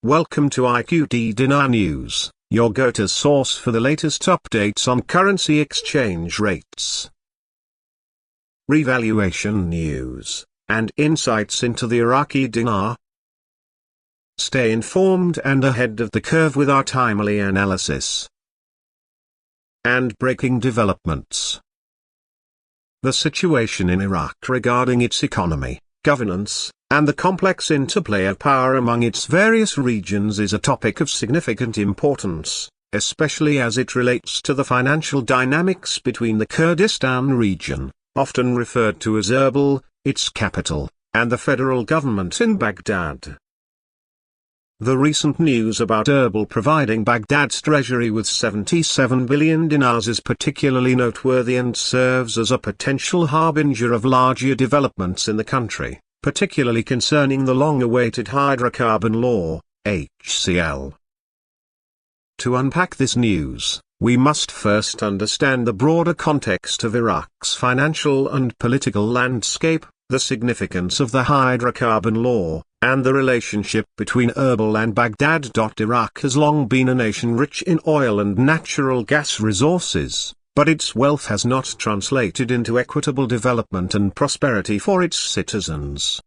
Welcome to IQD Dinar News, your go-to source for the latest updates on currency exchange rates, revaluation news, and insights into the Iraqi dinar. Stay informed and ahead of the curve with our timely analysis and breaking developments. The situation in Iraq regarding its economy, governance, and the complex interplay of power among its various regions is a topic of significant importance, especially as it relates to the financial dynamics between the Kurdistan region, often referred to as Erbil, its capital, and the federal government in Baghdad. The recent news about Erbil providing Baghdad's treasury with 77 billion dinars is particularly noteworthy and serves as a potential harbinger of larger developments in the country, particularly concerning the long-awaited hydrocarbon law, HCL. To unpack this news, we must first understand the broader context of Iraq's financial and political landscape, the significance of the hydrocarbon law, and the relationship between Erbil and Baghdad. Iraq has long been a nation rich in oil and natural gas resources, but its wealth has not translated into equitable development and prosperity for its citizens.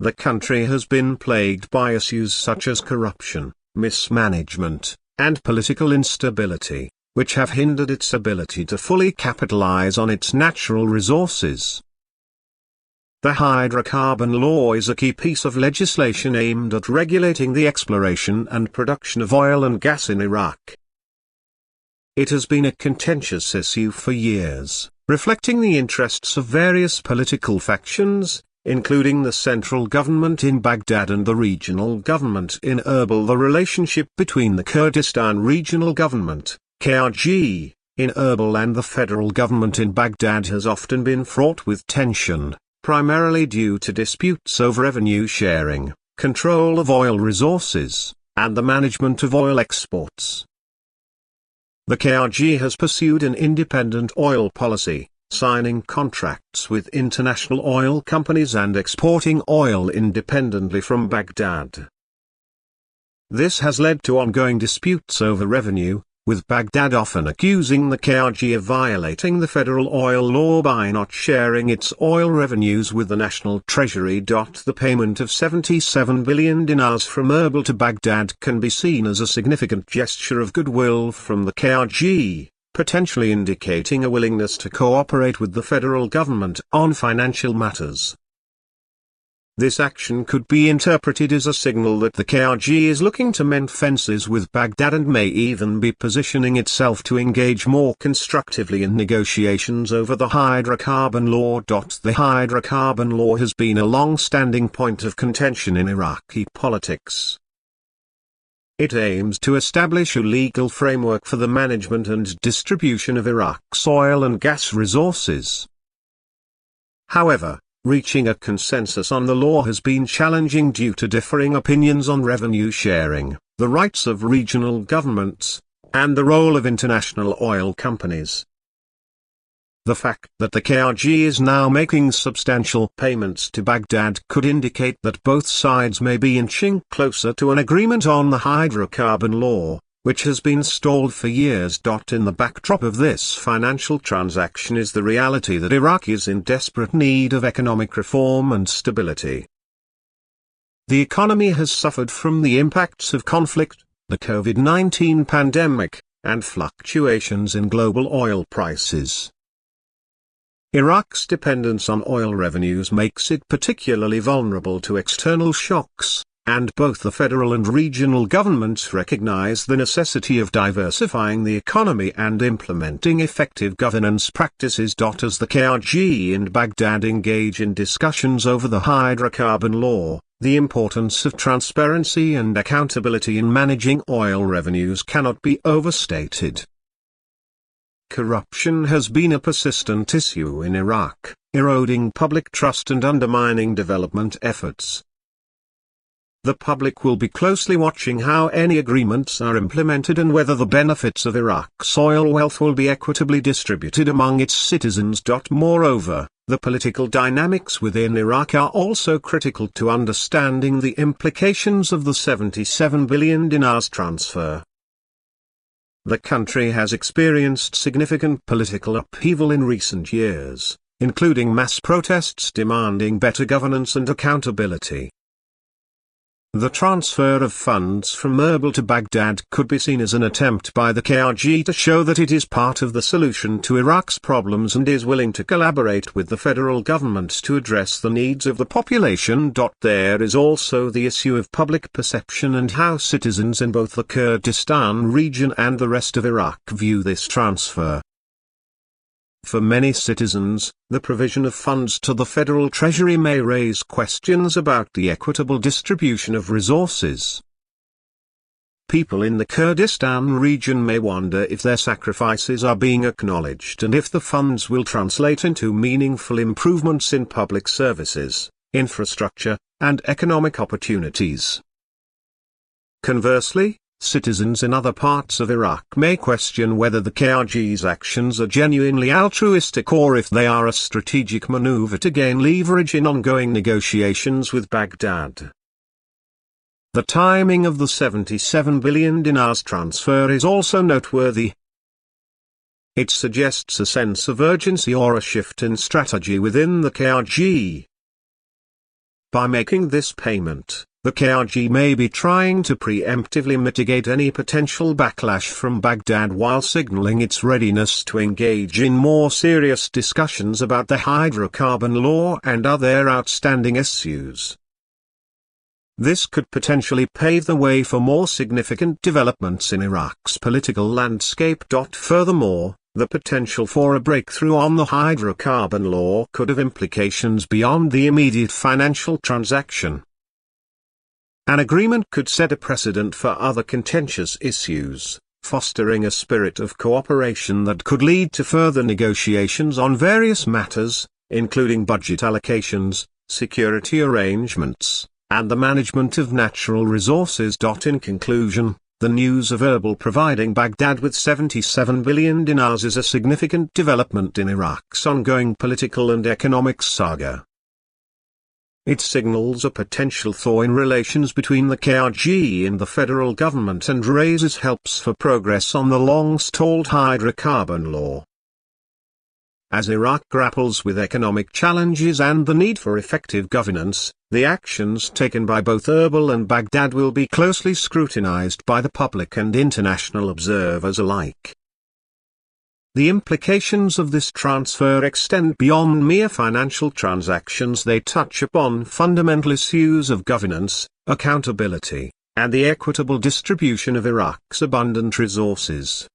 The country has been plagued by issues such as corruption, mismanagement, and political instability, which have hindered its ability to fully capitalize on its natural resources. The hydrocarbon law is a key piece of legislation aimed at regulating the exploration and production of oil and gas in Iraq. It has been a contentious issue for years, reflecting the interests of various political factions, including the central government in Baghdad and the regional government in Erbil. The relationship between the Kurdistan Regional Government, KRG, in Erbil and the federal government in Baghdad has often been fraught with tension, primarily due to disputes over revenue sharing, control of oil resources, and the management of oil exports. The KRG has pursued an independent oil policy, signing contracts with international oil companies and exporting oil independently from Baghdad. This has led to ongoing disputes over revenue, with Baghdad often accusing the KRG of violating the federal oil law by not sharing its oil revenues with the national treasury. The payment of 77 billion dinars from Erbil to Baghdad can be seen as a significant gesture of goodwill from the KRG, potentially indicating a willingness to cooperate with the federal government on financial matters. This action could be interpreted as a signal that the KRG is looking to mend fences with Baghdad and may even be positioning itself to engage more constructively in negotiations over the hydrocarbon law. The hydrocarbon law has been a long-standing point of contention in Iraqi politics. It aims to establish a legal framework for the management and distribution of Iraq's oil and gas resources. However, reaching a consensus on the law has been challenging due to differing opinions on revenue sharing, the rights of regional governments, and the role of international oil companies. The fact that the KRG is now making substantial payments to Baghdad could indicate that both sides may be inching closer to an agreement on the hydrocarbon law, which has been stalled for years. In the backdrop of this financial transaction is the reality that Iraq is in desperate need of economic reform and stability. The economy has suffered from the impacts of conflict, the COVID-19 pandemic, and fluctuations in global oil prices. Iraq's dependence on oil revenues makes it particularly vulnerable to external shocks, and both the federal and regional governments recognize the necessity of diversifying the economy and implementing effective governance practices. As the KRG and Baghdad engage in discussions over the hydrocarbon law, the importance of transparency and accountability in managing oil revenues cannot be overstated. Corruption has been a persistent issue in Iraq, eroding public trust and undermining development efforts. the public will be closely watching how any agreements are implemented and whether the benefits of Iraq's oil wealth will be equitably distributed among its citizens. Moreover, the political dynamics within Iraq are also critical to understanding the implications of the 77 billion dinars transfer. The country has experienced significant political upheaval in recent years, including mass protests demanding better governance and accountability. The transfer of funds from Erbil to Baghdad could be seen as an attempt by the KRG to show that it is part of the solution to Iraq's problems and is willing to collaborate with the federal government to address the needs of the population. There is also the issue of public perception and how citizens in both the Kurdistan region and the rest of Iraq view this transfer. For many citizens, the provision of funds to the federal treasury may raise questions about the equitable distribution of resources. People in the Kurdistan region may wonder if their sacrifices are being acknowledged and if the funds will translate into meaningful improvements in public services, infrastructure, and economic opportunities. Conversely, citizens in other parts of Iraq may question whether the KRG's actions are genuinely altruistic or if they are a strategic maneuver to gain leverage in ongoing negotiations with Baghdad. The timing of the 77 billion dinars transfer is also noteworthy. It suggests a sense of urgency or a shift in strategy within the KRG. By making this payment, the KRG may be trying to preemptively mitigate any potential backlash from Baghdad while signaling its readiness to engage in more serious discussions about the hydrocarbon law and other outstanding issues. This could potentially pave the way for more significant developments in Iraq's political landscape. Furthermore, the potential for a breakthrough on the hydrocarbon law could have implications beyond the immediate financial transaction. An agreement could set a precedent for other contentious issues, fostering a spirit of cooperation that could lead to further negotiations on various matters, including budget allocations, security arrangements, and the management of natural resources. In conclusion, the news of Erbil providing Baghdad with 77 billion dinars is a significant development in Iraq's ongoing political and economic saga. It signals a potential thaw in relations between the KRG and the federal government and raises hopes for progress on the long-stalled hydrocarbon law. As Iraq grapples with economic challenges and the need for effective governance, the actions taken by both Erbil and Baghdad will be closely scrutinized by the public and international observers alike. The implications of this transfer extend beyond mere financial transactions. They touch upon fundamental issues of governance, accountability, and the equitable distribution of Iraq's abundant resources.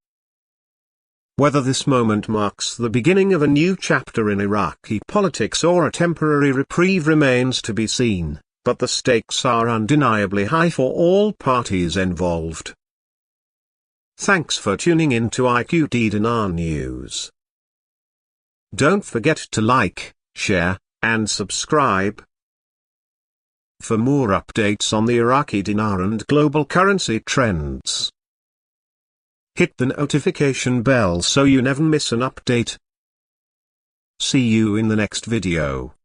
Whether this moment marks the beginning of a new chapter in Iraqi politics or a temporary reprieve remains to be seen, but the stakes are undeniably high for all parties involved. Thanks for tuning in to IQD Dinar News. Don't forget to like, share, and subscribe. For more updates on the Iraqi dinar and global currency trends, hit the notification bell so you never miss an update. See you in the next video.